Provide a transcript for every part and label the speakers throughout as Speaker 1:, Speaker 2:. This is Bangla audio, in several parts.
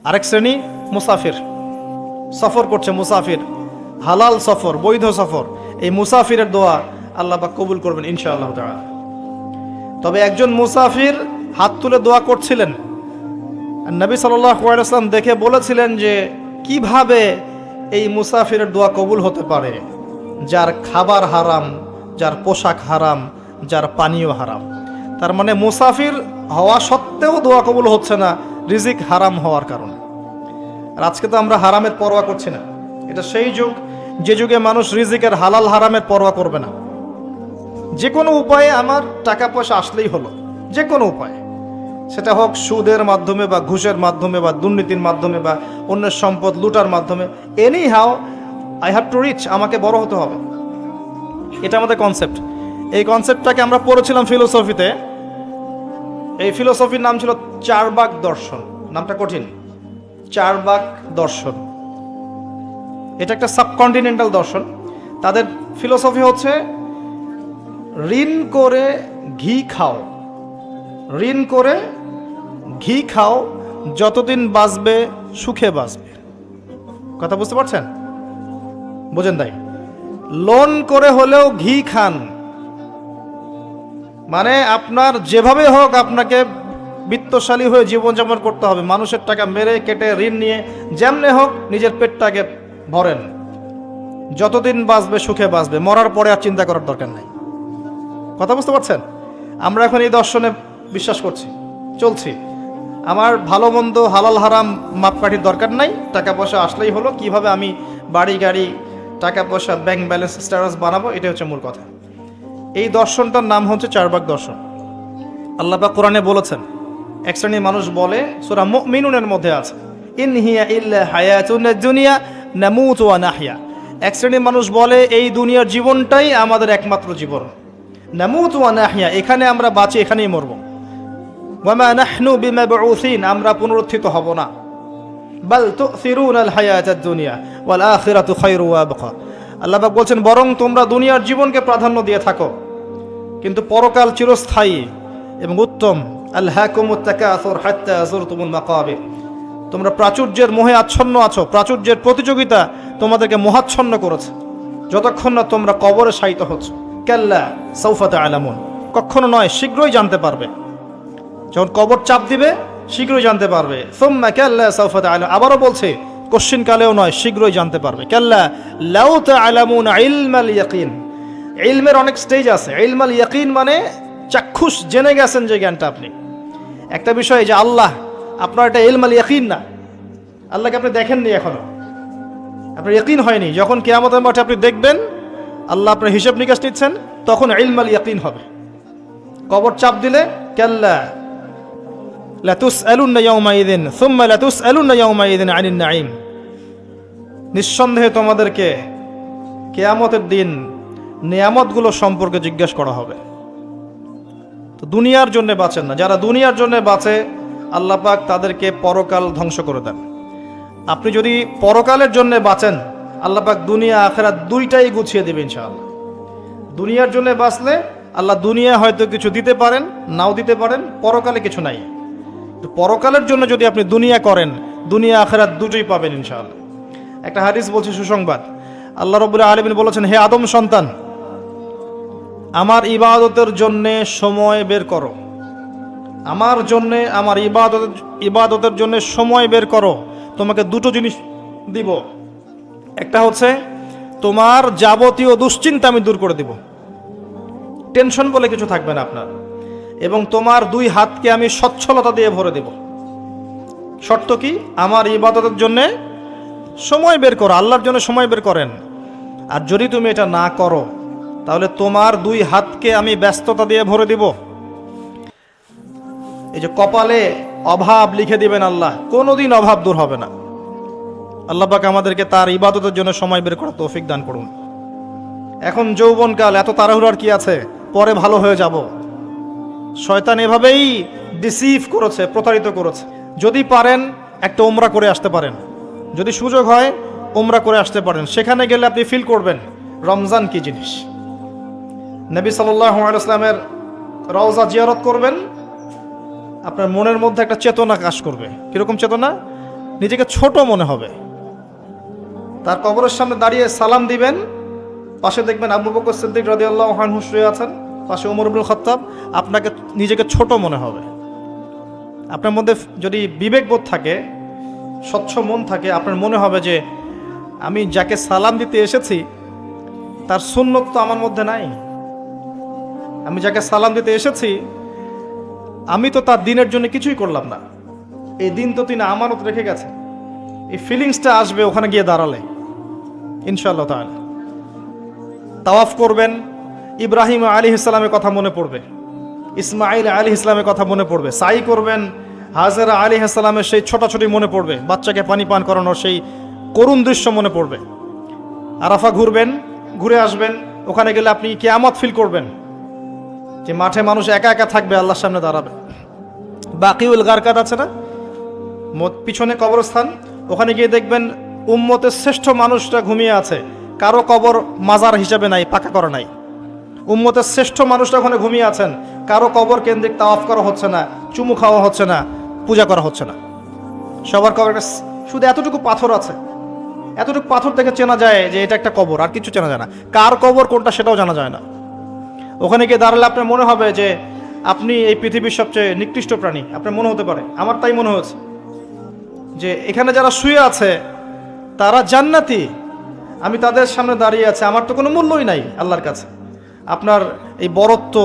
Speaker 1: আরেক শ্রেণী মুসাফির, সফর করছে মুসাফির, হালাল সফর, বৈধ সফর। এই মুসাফিরের দোয়া আল্লাহ পাক কবুল করবেন ইনশাআল্লাহ তাআলা। তবে একজন মুসাফির হাত তুলে দোয়া করছিলেন, নবী সাল্লাল্লাহু আলাইহি ওয়াসাল্লাম দেখে বলেছিলেন যে কিভাবে এই মুসাফিরের দোয়া কবুল হতে পারে, যার খাবার হারাম, যার পোশাক হারাম, যার পানীয় হারাম। তার মানে মুসাফির হওয়া সত্ত্বেও দোয়া কবুল হচ্ছে না রিজিক হারাম হওয়ার কারণে। আর আজকে তো আমরা হারামের পরোয়া করছি না। এটা সেই যুগ যে যুগে মানুষ রিজিকের হালাল হারামের পরোয়া করবে না। যে কোনো উপায়ে আমার টাকা পয়সা আসলেই হলো, যে কোনো উপায়ে, সেটা হোক সুদের মাধ্যমে বা ঘুষের মাধ্যমে বা দুর্নীতির মাধ্যমে বা অন্যের সম্পদ লুটার মাধ্যমে, any how I have to reach, আমাকে বড় হতে হবে। এটা আমাদের কনসেপ্ট। এই কনসেপ্টটাকে আমরা পড়েছিলাম ফিলোসফিতে। এই ফিলোসফির নাম ছিল চারবাক দর্শন। নামটা কঠিন, চারবাক দর্শন। এটা একটা সাবকন্টিনেন্টাল দর্শন। তাদের ফিলোসফি হচ্ছে ঋণ করে ঘি খাও, ঋণ করে ঘি খাও, যতদিন বাঁচবে সুখে বাঁচবে। কথা বুঝতে পারছেন? বোঝেন তাই? লোন করে হলেও ঘি খান, মানে আপনার যেভাবে হোক আপনাকে বিত্তশালী হয়ে জীবনযাপন করতে হবে। মানুষের টাকা মেরে কেটে ঋণ নিয়ে যেমনে হোক নিজের পেটটাকে ভরেন, যতদিন বাঁচবে সুখে বাঁচবে, মরার পরে আর চিন্তা করার দরকার নাই। কথা বুঝতে পারছেন? আমরা এখন এই দর্শনে বিশ্বাস করছি, চলছি। আমার ভালো মন্দ হালাল হারাম মাপকাঠির দরকার নাই, টাকা পয়সা আসলেই হলো। কিভাবে আমি বাড়ি গাড়ি টাকা পয়সা ব্যাংক ব্যালেন্স স্ট্যাটাস বানাবো, এটা হচ্ছে মূল কথা। এই দর্শনটার নাম হচ্ছে চারবাক দর্শন। আল্লাহ পাক কোরআনে বলেছেন, এক শ্রেণীর মানুষ বলে, সূরা মুমিনুনের মধ্যে আছে, ইন হিয়া ইল্লা হায়াতুনা দুনিয়া নামুতু ওয়া নাহয়া। এক শ্রেণীর মানুষ বলে এই দুনিয়ার জীবনটাই আমাদের একমাত্র জীবন। নামুতু ওয়া নাহয়া, এখানে আমরা বাঁচি, এখানেই মরব। ওয়া মা নাহনু বিমাবউসিন, আমরা পুনরুত্থিত হব না। বাল তুসিরুনাল হায়াতাদ দুনিয়া ওয়াল আখিরাতু খায়রু ওয়া আবকা। আল্লাহ পাক বলছেন, বরং তোমরা দুনিয়ার জীবনকে প্রাধান্য দিয়ে থাকো, কিন্তু পরকাল চিরস্থায়ী এবং উত্তম। আলহাকুমুত তাকাসুর হাত্তা যুরতুমুল মাকাবির। তোমরা প্রাচুর্যের মোহে আচ্ছন্ন আছো, প্রাচুর্যের প্রতিযোগিতা তোমাদেরকে মোহাচ্ছন্ন করেছে, যতক্ষণ না তোমরা কবরে শায়িত হচ্ছ। কাল্লা সাউফা তা'লামুন, কখনো নয়, শীঘ্রই জানতে পারবে। যখন কবর চাপ দিবে শীঘ্রই জানতে পারবে। সুম্মা কাল্লা সাউফা তা'লামুন, আবারও বলছে কোশ্চিন কালেও নয়, শীঘ্রই জানতে পারবে। কাল্লা লাউ তা'লামুন ইলমাল ইয়াকিন। ইলমের অনেক স্টেজ আছে। ইলমাল ইয়াকিন মানে চাক্ষুষ জেনে গেছেন যে জ্ঞানটা আপনি। একটা বিষয় যে আল্লাহ, আপনার এটা ইলমাল ইয়াকিন না, আল্লাহকে আপনি দেখেননি এখনো, আপনার ইয়াকিন হয়নি। যখন কিয়ামতের মাঠে আপনি দেখবেন, আল্লাহ আপনার হিসাব নিকাশ নিচ্ছেন, তখন ইলমাল ইয়াকিন হবে। কবর চাপ দিলে কাল্লা লাতুসআলুন্না ইয়াওমাইযিন সুম্মা লাতুসআলুন্না ইয়াওমাইযিন আনিন নাঈম। নিঃসন্দেহে তোমাদেরকে কিয়ামতের দিন নিয়ামতগুলো সম্পর্কে জিজ্ঞেস করা হবে। তো দুনিয়ার জন্য বাঁচেন না। যারা দুনিয়ার জন্য বাঁচে, আল্লাহ পাক তাদেরকে পরকাল ধ্বংস করে দেন। আপনি যদি পরকালের জন্য বাঁচেন, আল্লাহ পাক দুনিয়া আখিরাত দুইটাই গুছিয়ে দেবে ইনশাআল্লাহ। দুনিয়ার জন্য বাঁচলে আল্লাহ দুনিয়া হয়তো কিছু দিতে পারেন, নাও দিতে পারেন, পরকালে কিছু নাই। তো পরকালের জন্য যদি আপনি দুনিয়া করেন, দুনিয়া আখিরাত দুটোই পাবেন ইনশাআল্লাহ। একটা হাদিস বলছে সুসংবাদ। আল্লাহ রাব্বুল আলামিন বলেছেন, হে আদম সন্তান, আমার ইবাদতের জন্যে সময় বের করো, আমার জন্যে, আমার ইবাদতের জন্য সময় বের করো। তোমাকে দুটো জিনিস দিব। একটা হচ্ছে তোমার যাবতীয় দুশ্চিন্তা আমি দূর করে দিব, টেনশন বলে কিছু থাকবে না আপনার। এবং তোমার দুই হাতকে আমি সচ্ছলতা দিয়ে ভরে দেব। শর্ত কি? আমার ইবাদতের জন্যে সময় বের করো, আল্লাহর জন্য সময় বের করেন। আর যদি তুমি এটা না করো, তাহলে তোমার দুই হাতকে আমি ব্যস্ততা দিয়ে ভরে দিব। এই যে কপালে অভাব লিখে দিবেন আল্লাহ, কোনোদিন অভাব দূর হবে না। আল্লাহ পাক আমাদেরকে তার ইবাদতের জন্য সময় বের করার তৌফিক দান করুন। এখন যৌবনকাল, এত তাড়াহুড়ার কি আছে? পরে ভালো হয়ে যাব। শয়তান এভাবেই ডিসিভ করেছে, প্রতারিত করেছে। যদি পারেন একটা উমরা করে আসতে পারেন, যদি সুযোগ হয় উমরা করে আসতে পারেন। সেখানে গেলে আপনি ফিল করবেন রমজান কি জিনিস। নবী সাল্লাল্লাহু আলাইহি ওয়াসাল্লামের রওজা জিয়ারত করবেন, আপনার মনের মধ্যে একটা চেতনা কাজ করবে। কিরকম চেতনা? নিজেকে ছোট মনে হবে। তার কবরের সামনে দাঁড়িয়ে সালাম দিবেন, পাশে দেখবেন আবু বকর সিদ্দিক রাদিয়াল্লাহু আনহু শুয়ে আছেন, পাশে ওমর ইবনুল খাত্তাব, আপনাকে নিজেকে ছোট মনে হবে। আপনার মধ্যে যদি বিবেকবোধ থাকে, স্বচ্ছ মন থাকে, আপনার মনে হবে যে আমি যাকে সালাম দিতে এসেছি তার সুন্নত তো আমার মধ্যে নাই। আমি যাকে সালাম দিতে এসেছি আমি তো তার দিনের জন্য কিছুই করলাম না, এই দিন তো তিনি আমানত রেখে গেছে। এই ফিলিংসটা আসবে ওখানে গিয়ে দাঁড়ালে ইনশাআল্লাহ তাআলা। তাওয়াফ করবেন, ইব্রাহিম আলাইহিস সালামের কথা মনে পড়বে, ইসমাইল আলাইহিস সালামের কথা মনে পড়বে। সাই করবেন, হাজেরা আলাইহিস সালামের সেই ছোটাছুটি মনে পড়বে, বাচ্চাকে পানি পান করানোর সেই করুণ দৃশ্য মনে পড়বে। আরাফা ঘুরবেন, ঘুরে আসবেন, ওখানে গেলে আপনি কিয়ামত ফিল করবেন, যে মাঠে মানুষ একা একা থাকবে, আল্লাহর সামনে দাঁড়াবে। বাকিউল গারকাত আছে না, পিছনে কবরস্থান, ওখানে গিয়ে দেখবেন উম্মতের শ্রেষ্ঠ মানুষরা ঘুমিয়ে আছে, কারো কবর মাজার হিসাবে নাই, পাকা করা নাই। উম্মতের শ্রেষ্ঠ মানুষরা ওখানে ঘুমিয়ে আছেন, কারো কবর কেন্দ্রিক তাওয়াফ করা হচ্ছে না, চুমু খাওয়া হচ্ছে না, পূজা করা হচ্ছে না। সবার কবর শুধু এতটুকু পাথর আছে, এতটুকু পাথর থেকে চেনা যায় যে এটা একটা কবর, আর কিছু চেনা যায় না। কার কবর কোনটা সেটাও জানা যায় না। ওখানে গিয়ে দাঁড়ালে আপনার মনে হবে যে আপনি এই পৃথিবীর সবচেয়ে নিকৃষ্ট প্রাণী, আপনার মনে হতে পারে, আমার তাই মনে হচ্ছে যে এখানে যারা শুয়ে আছে তারা জান্নাতি, আমি তাদের সামনে দাঁড়িয়ে আছি, আমার তো কোনো মূল্যই নাই আল্লাহর কাছে। আপনার এই বরত্ব,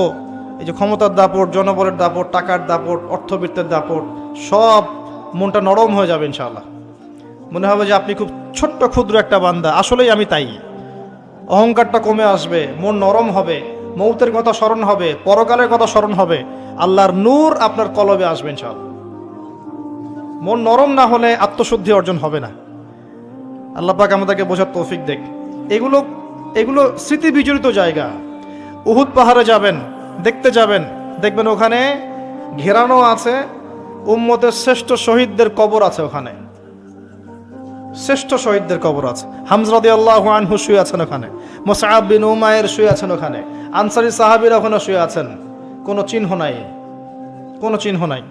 Speaker 1: এই যে ক্ষমতার দাপট, জনবলের দাপট, টাকার দাপট, অর্থবিত্তের দাপট, সব মনটা নরম হয়ে যাবে ইনশাআল্লাহ। মনে হবে যে আপনি খুব ছোট্ট ক্ষুদ্র একটা বান্দা, আসলেই আমি তাই। অহংকারটা কমে আসবে, মন নরম হবে, মৌতের কথা স্মরণ হবে, পরকালের কথা স্মরণ হবে, আল্লাহর নূর আপনার কলবে আসবে ইনশাআল্লাহ। মন নরম না হলে আত্মশুদ্ধি অর্জন হবে না। আল্লাহ পাক আমাদেরকে বোঝার তৌফিক দেখ। এগুলো স্মৃতি বিজড়িত জায়গা। উহুদ পাহাড়ে যাবেন, দেখতে যাবেন, দেখবেন ওখানে ঘেরানো আছে উম্মতের শ্রেষ্ঠ শহীদদের কবর আছে, ওখানে শ্রেষ্ঠ শহীদদের কবর আছে। হামজা রাদিয়াল্লাহু আনহু শুয়ে আছেন ওখানে, মুসআব বিন উমাইর শুয়ে আছেন ওখানে, আনসারী সাহাবীরা ওখানে শুয়ে আছেন। কোনো চিহ্ন নাই, কোনো চিহ্ন নাই,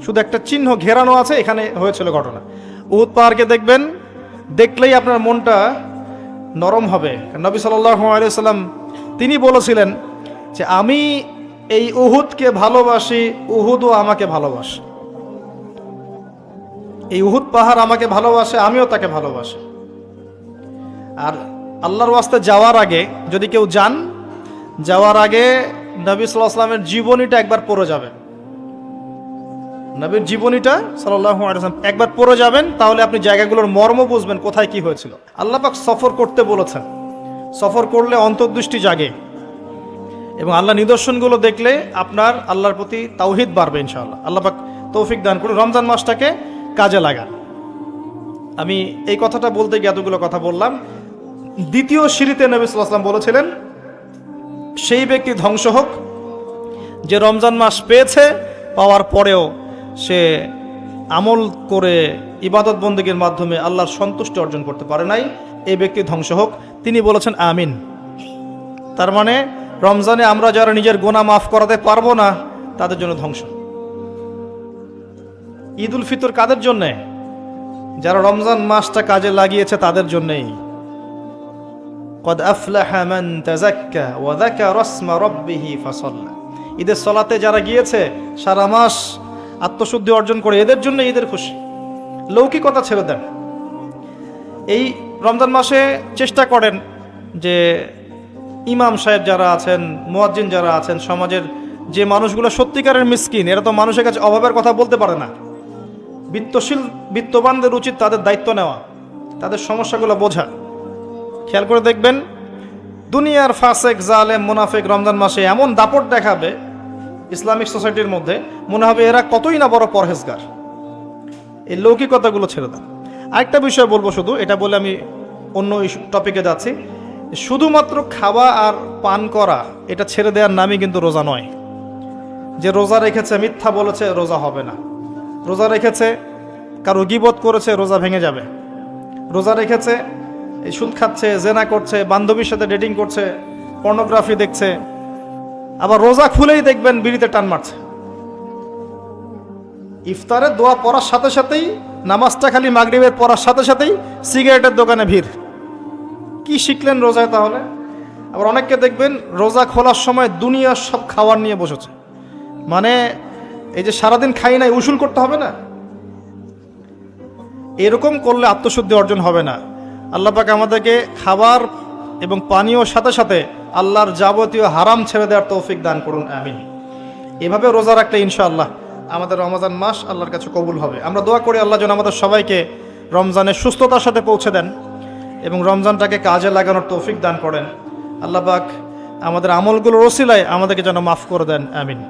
Speaker 1: শুধু একটা চিহ্ন ঘেরানো আছে, এখানে হয়েছিল ঘটনা। উহুদ পাহাড়কে দেখবেন, দেখলেই আপনার মনটা নরম হবে। নবী সাল্লাল্লাহু আলাইহি সাল্লাম তিনি বলেছিলেন যে আমি এই উহুদকে ভালোবাসি, উহুদও আমাকে ভালোবাসে। এই উহুদ পাহাড় আমাকে ভালোবাসে, আমিও তাকে ভালোবাসি। আর আল্লাহর ওয়াস্তে যাওয়ার আগে যদি কেউ যান, যাওয়ার আগে নবী সাল্লাল্লাহু আলাইহি সাল্লামের জীবনীটা একবার পড়ে যাবেন। নবীর জীবনীটা সাল্লাল্লাহু আলাইহি ওয়াসাল্লাম একবার পড়ে যাবেন, তাহলে আপনি জায়গাগুলোর মর্ম বুঝবেন, কোথায় কি হয়েছিল। আল্লাহ পাক সফর করতে বলেছেন, সফর করলে অন্তর্দৃষ্টি জাগে এবং আল্লাহ নিদর্শনগুলো দেখলে আপনার আল্লাহর প্রতি তাওহীদ বাড়বে ইনশাআল্লাহ। আল্লাহ পাক তৌফিক দান করুন। রমজান মাসটাকে কাজে লাগান। আমি এই কথাটা বলতে গিয়ে এতগুলো কথা বললাম। দ্বিতীয় সিঁড়িতে নবী সাল্লাল্লাহু আলাইহি ওয়াসাল্লাম বলেছিলেন, সেই ব্যক্তি ধ্বংস হোক যে রমজান মাস পেয়েছে, পাওয়ার পরেও সে আমল করে ইবাদত বন্দেগীর মাধ্যমে আল্লাহর সন্তুষ্টি অর্জন করতে পারে নাই, এই ব্যক্তি ধ্বংস হোক। তিনি বলেছেন আমিন। তার মানে রমজানে আমরা যারা নিজের গুনাহ মাফ করাতে পারবো না, তাদের জন্য ধ্বংস। ঈদ উল ফিতর কাদের জন্যে? যারা রমজান মাসটা কাজে লাগিয়েছে তাদের জন্যেই। কদ আফলাহা মান তাযাক্কা ওয়া যাকারা ইসমা রাব্বিহি ফাসাল্লা। ঈদের সালাতে যারা গিয়েছে, সারা মাস আত্মশুদ্ধি অর্জন করে, এদের জন্য ঈদের খুশি। লৌকিকতা ছেড়ে দেন। এই রমজান মাসে চেষ্টা করেন যে ইমাম সাহেব যারা আছেন, মুয়াজ্জিন যারা আছেন, সমাজের যে মানুষগুলো সত্যিকারের মিসকিন, এরা তো মানুষের কাছে অভাবের কথা বলতে পারে না, বিত্তবানদের উচিত তাদের দায়িত্ব নেওয়া, তাদের সমস্যাগুলো বোঝা। খেয়াল করে দেখবেন দুনিয়ার ফাসেক, জালেম, মুনাফিক রমজান মাসে এমন দাপট দেখাবে ইসলামিক সোসাইটির মধ্যে, মনে হবে এরা কতই না বড় পরহেজগার। এই লৌকিকতাগুলো ছেড়ে দেন। আরেকটা বিষয় বলবো, শুধু এটা বলে আমি অন্য টপিকে যাচ্ছি। শুধুমাত্র খাওয়া আর পান করা এটা ছেড়ে দেওয়ার নামই কিন্তু রোজা নয়। যে রোজা রেখেছে, মিথ্যা বলেছে, রোজা হবে না। রোজা রেখেছে, কারো গীবত করেছে, রোজা ভেঙে যাবে। রোজা রেখেছে, এই সুদ খাচ্ছে, জেনা করছে, বান্ধবীর সাথে ডেটিং করছে, পর্নোগ্রাফি দেখছে, আবার রোজা খুলেই দেখবেন বিড়িতে টান মারছে। ইফতারে দোয়া পড়ার সাথে সাথেই নামাজটা খালি মাগরিবের পড়ার সাথে সাথেই সিগারেটের দোকানে ভিড়। কি শিখলেন রোজায় তাহলে? আবার অনেককে দেখবেন রোজা খোলার সময় দুনিয়ার সব খাবার নিয়ে বসেছে, মানে এই যে সারাদিন খাই নাই উসুল করতে হবে না, এরকম করলে আত্মশুদ্ধি অর্জন হবে না। আল্লাহ পাক আমাদেরকে খাবার এবং পানীয় সাথে সাথে আল্লাহর যাবতীয় হারাম ছেড়ে দেওয়ার তৌফিক দান করুন, আমিন। এভাবে রোজা রাখলে ইনশাআল্লাহ আমাদের রমজান মাস আল্লাহর কাছে কবুল হবে। আমরা দোয়া করি আল্লাহ যেন আমাদের সবাইকে রমজানের সুস্থতার সাথে পৌঁছে দেন এবং রমজানটাকে কাজে লাগানোর তৌফিক দান করেন। আল্লাহ পাক আমাদের আমলগুলোর ওসিলায় আমাদেরকে যেন মাফ করে দেন, আমিন।